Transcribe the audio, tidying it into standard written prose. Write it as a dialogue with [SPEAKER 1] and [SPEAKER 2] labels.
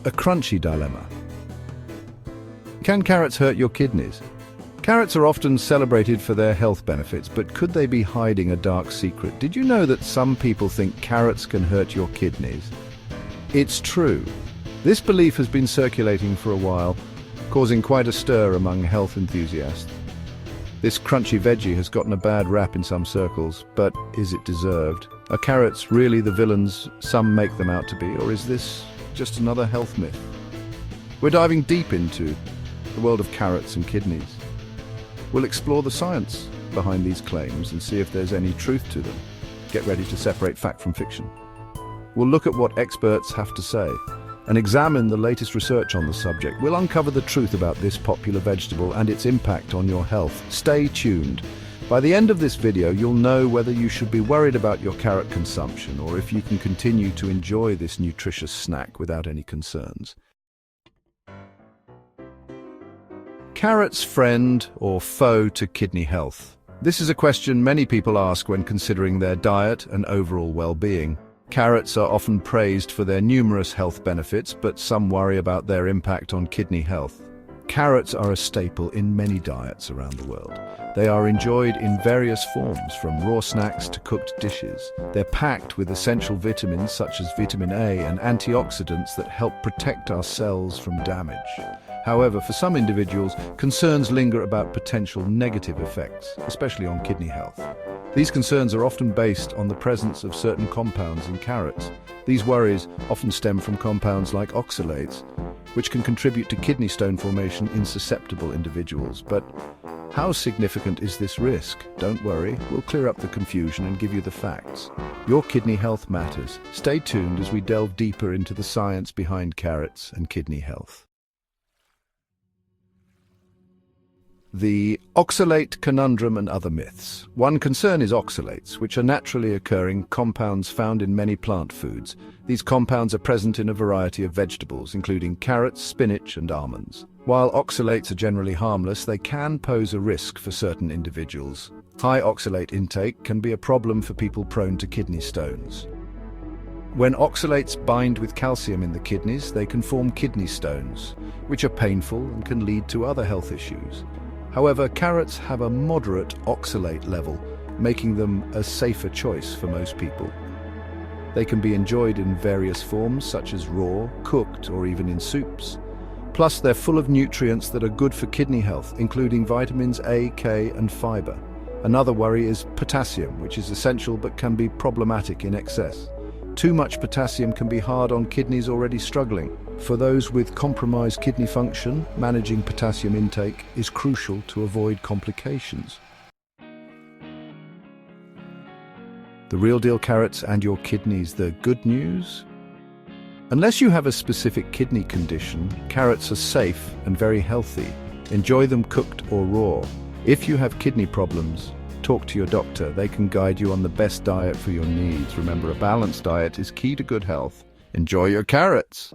[SPEAKER 1] A crunchy dilemma. Can carrots hurt your kidneys? Carrots are often celebrated for their health benefits, but could they be hiding a dark secret? Did you know that some people think carrots can hurt your kidneys? It's true. This belief has been circulating for a while, causing quite a stir among health enthusiasts. This crunchy veggie has gotten a bad rap in some circles, but is it deserved? Are carrots really the villains some make them out to be, or is this just another health myth? We're diving deep into the world of carrots and kidneys. We'll explore the science behind these claims and see if there's any truth to them. Get ready to separate fact from fiction. We'll look at what experts have to say and examine the latest research on the subject. We'll uncover the truth about this popular vegetable and its impact on your health. Stay tuned. By the end of this video, you'll know whether you should be worried about your carrot consumption or if you can continue to enjoy this nutritious snack without any concerns. Carrots friend or foe to kidney health? This is a question many people ask when considering their diet and overall well-being. Carrots are often praised for their numerous health benefits, but some worry about their impact on kidney health. Carrots are a staple in many diets around the world. They are enjoyed in various forms, from raw snacks to cooked dishes. They're packed with essential vitamins such as vitamin A and antioxidants that help protect our cells from damage. However, for some individuals, concerns linger about potential negative effects, especially on kidney health. These concerns are often based on the presence of certain compounds in carrots. These worries often stem from compounds like oxalates, which can contribute to kidney stone formation in susceptible individuals. But how significant is this risk? Don't worry, we'll clear up the confusion and give you the facts. Your kidney health matters. Stay tuned as we delve deeper into the science behind carrots and kidney health. The oxalate conundrum and other myths. One concern is oxalates, which are naturally occurring compounds found in many plant foods. These compounds are present in a variety of vegetables, including carrots, spinach, and almonds. While oxalates are generally harmless, they can pose a risk for certain individuals. High oxalate intake can be a problem for people prone to kidney stones. When oxalates bind with calcium in the kidneys, they can form kidney stones, which are painful and can lead to other health issues. However, carrots have a moderate oxalate level, making them a safer choice for most people. They can be enjoyed in various forms, such as raw, cooked, or even in soups. Plus, they're full of nutrients that are good for kidney health, including vitamins A, K, and fiber. Another worry is potassium, which is essential but can be problematic in excess. Too much potassium can be hard on kidneys already struggling. For those with compromised kidney function, managing potassium intake is crucial to avoid complications. The real deal carrots and your kidneys, the good news? Unless you have a specific kidney condition, carrots are safe and very healthy. Enjoy them cooked or raw. If you have kidney problems, talk to your doctor. They can guide you on the best diet for your needs. Remember, a balanced diet is key to good health. Enjoy your carrots!